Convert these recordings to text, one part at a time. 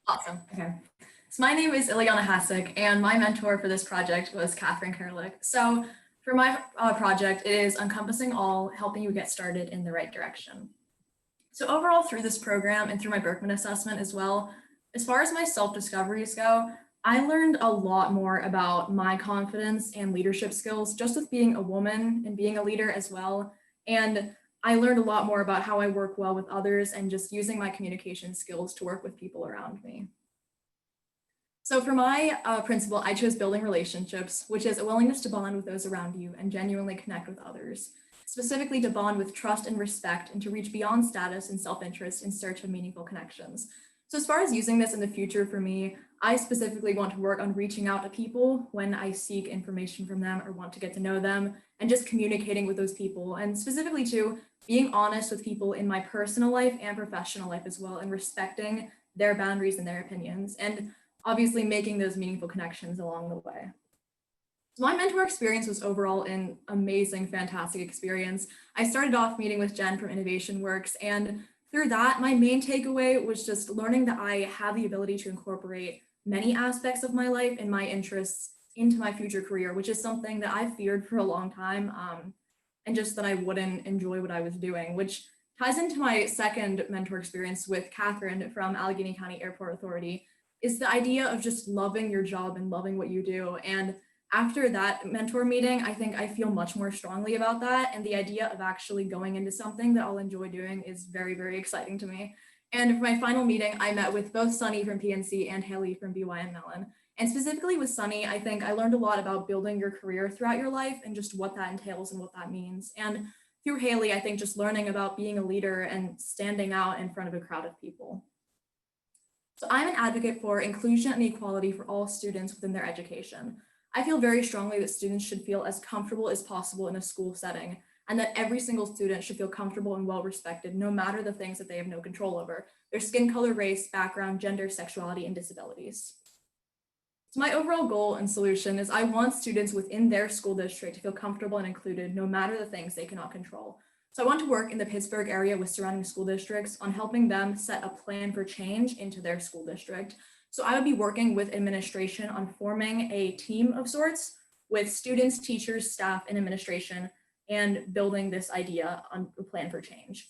Awesome. Okay. So my name is Ilijana Hasak, and my mentor for this project was Catherine Kerlick. So for my project, it is Encompassing All, helping you get started in the right direction. So overall, through this program and through my Berkman assessment as well, as far as my self-discoveries go, I learned a lot more about my confidence and leadership skills just with being a woman and being a leader as well. And I learned a lot more about how I work well with others and just using my communication skills to work with people around me. So for my principle, I chose building relationships, which is a willingness to bond with those around you and genuinely connect with others, specifically to bond with trust and respect and to reach beyond status and self-interest in search of meaningful connections. So as far as using this in the future for me, I specifically want to work on reaching out to people when I seek information from them or want to get to know them and just communicating with those people, and specifically to being honest with people in my personal life and professional life as well, and respecting their boundaries and their opinions, and obviously making those meaningful connections along the way. So my mentor experience was overall an amazing, fantastic experience. I started off meeting with Jen from Innovation Works, and through that, my main takeaway was just learning that I have the ability to incorporate many aspects of my life and my interests into my future career, which is something that I feared for a long time, and just that I wouldn't enjoy what I was doing, which ties into my second mentor experience with Catherine from Allegheny County Airport Authority, is the idea of just loving your job and loving what you do. And after that mentor meeting, I think I feel much more strongly about that. And the idea of actually going into something that I'll enjoy doing is very, very exciting to me. And for my final meeting, I met with both Sunny from PNC and Haley from BYM Mellon. And specifically with Sunny, I think I learned a lot about building your career throughout your life and just what that entails and what that means. And through Haley, I think just learning about being a leader and standing out in front of a crowd of people. So I'm an advocate for inclusion and equality for all students within their education. I feel very strongly that students should feel as comfortable as possible in a school setting, and that every single student should feel comfortable and well respected, no matter the things that they have no control over: their skin color, race, background, gender, sexuality, and disabilities. So my overall goal and solution is I want students within their school district to feel comfortable and included, no matter the things they cannot control. So I want to work in the Pittsburgh area with surrounding school districts on helping them set a plan for change into their school district. So I would be working with administration on forming a team of sorts with students, teachers, staff, and administration, and building this idea on a plan for change.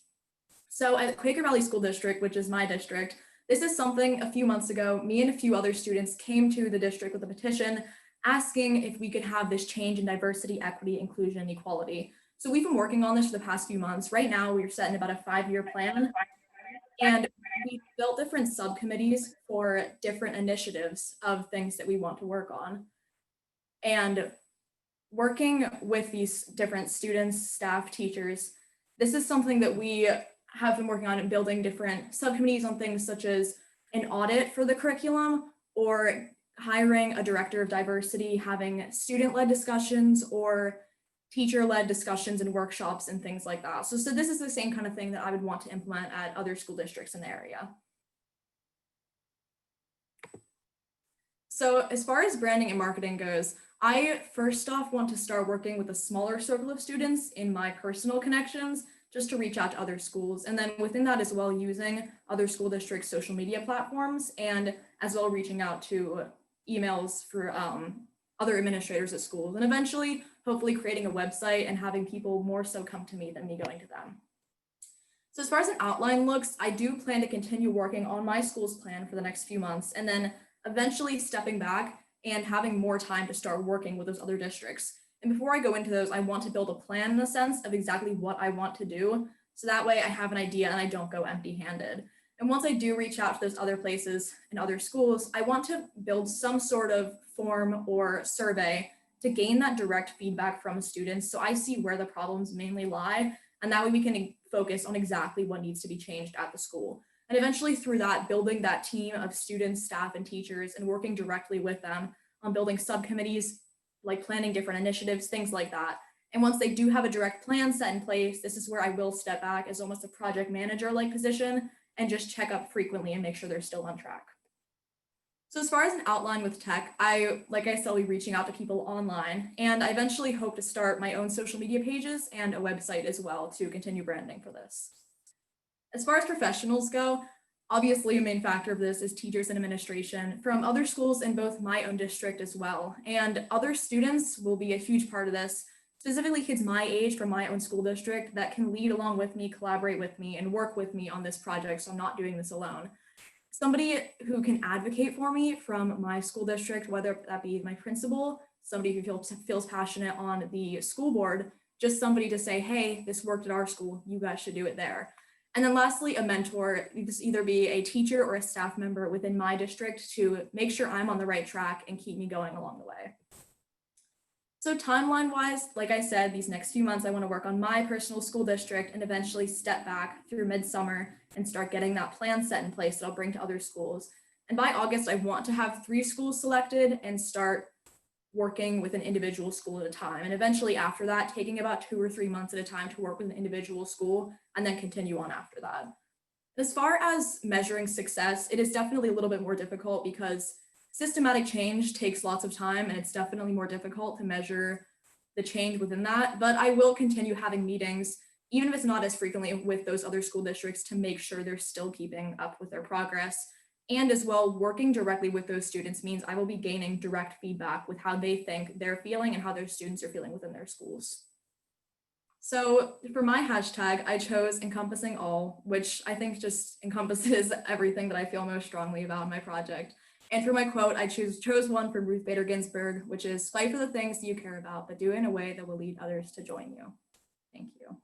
So at Quaker Valley School District, which is my district, this is something a few months ago, me and a few other students came to the district with a petition asking if we could have this change in diversity, equity, inclusion, and equality. So we've been working on this for the past few months. Right now, we're setting about a 5-year plan, and we built different subcommittees for different initiatives of things that we want to work on. And working with these different students, staff, teachers, this is something that we have been working on and building different subcommittees on things such as an audit for the curriculum, or hiring a director of diversity, having student-led discussions, or teacher-led discussions and workshops and things like that. So this is the same kind of thing that I would want to implement at other school districts in the area. So as far as branding and marketing goes, I first off want to start working with a smaller circle of students in my personal connections, just to reach out to other schools. And then within that as well, using other school districts' social media platforms, and as well reaching out to emails for other administrators at schools, and eventually hopefully creating a website and having people more so come to me than me going to them. So as far as an outline looks, I do plan to continue working on my school's plan for the next few months, and then eventually stepping back and having more time to start working with those other districts. And before I go into those, I want to build a plan in the sense of exactly what I want to do, so that way I have an idea and I don't go empty-handed. And once I do reach out to those other places and other schools, I want to build some sort of form or survey to gain that direct feedback from students, so I see where the problems mainly lie, and that way we can focus on exactly what needs to be changed at the school. And eventually through that, building that team of students, staff, and teachers, and working directly with them on building subcommittees, like planning different initiatives, things like that. And once they do have a direct plan set in place, this is where I will step back as almost a project manager-like position and just check up frequently and make sure they're still on track. So as far as an outline with tech, like I said, I'll be reaching out to people online, and I eventually hope to start my own social media pages and a website as well to continue branding for this. As far as professionals go, Obviously, a main factor of this is teachers and administration from other schools in both my own district as well. And other students will be a huge part of this, specifically kids my age from my own school district that can lead along with me, collaborate with me, and work with me on this project so I'm not doing this alone. Somebody who can advocate for me from my school district, whether that be my principal, somebody who feels passionate on the school board, just somebody to say, hey, this worked at our school, you guys should do it there. And then lastly, a mentor, this either be a teacher or a staff member within my district to make sure I'm on the right track and keep me going along the way. So timeline wise, like I said, these next few months, I want to work on my personal school district and eventually step back through midsummer and start getting that plan set in place that I'll bring to other schools. And by August, I want to have 3 schools selected and start working with an individual school at a time. And eventually after that, taking about 2 or 3 months at a time to work with an individual school and then continue on after that. As far as measuring success, it is definitely a little bit more difficult because systematic change takes lots of time and it's definitely more difficult to measure the change within that. But I will continue having meetings, even if it's not as frequently with those other school districts, to make sure they're still keeping up with their progress. And as well, working directly with those students means I will be gaining direct feedback with how they think they're feeling and how their students are feeling within their schools. So for my hashtag, I chose encompassing all, which I think just encompasses everything that I feel most strongly about in my project. And for my quote, I chose one from Ruth Bader Ginsburg, which is fight for the things you care about, but do it in a way that will lead others to join you. Thank you.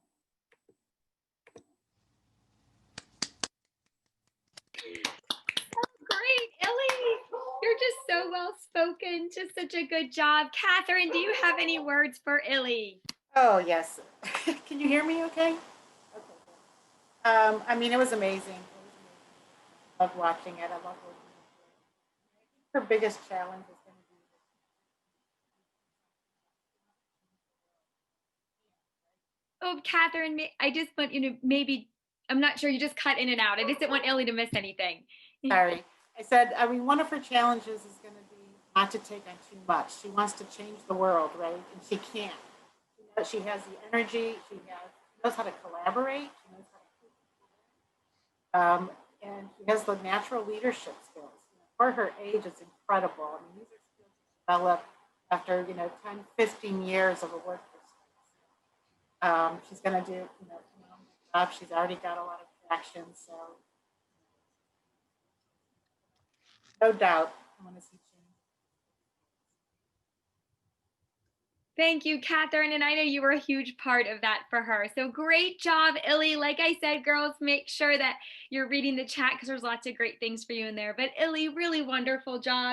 Great, Illy. You're just so well spoken. Just such a good job. Catherine, do you have any words for Illy? Oh, yes. Can you hear me okay? Okay, good. I mean, it was amazing. I loved watching it. I love working with her. Her biggest challenge is going to be Oh, Catherine, I just want you to maybe, I'm not sure, you just cut in and out. I just didn't want Illy to miss anything. sorry. I said, I mean, one of her challenges is going to be not to take on too much. She wants to change the world, right? And she can't. She has the energy. She knows how to collaborate. She knows how to and she has the natural leadership skills. For her age, it's incredible. I mean, these are skills developed after 10, 15 years of a workforce. She's going to do phenomenal job. She's already got a lot of traction, so no doubt I want to see change. Thank you, Catherine. And I know you were a huge part of that for her. So great job, Illy. Like I said, girls, make sure that you're reading the chat because there's lots of great things for you in there. But Illy, really wonderful job.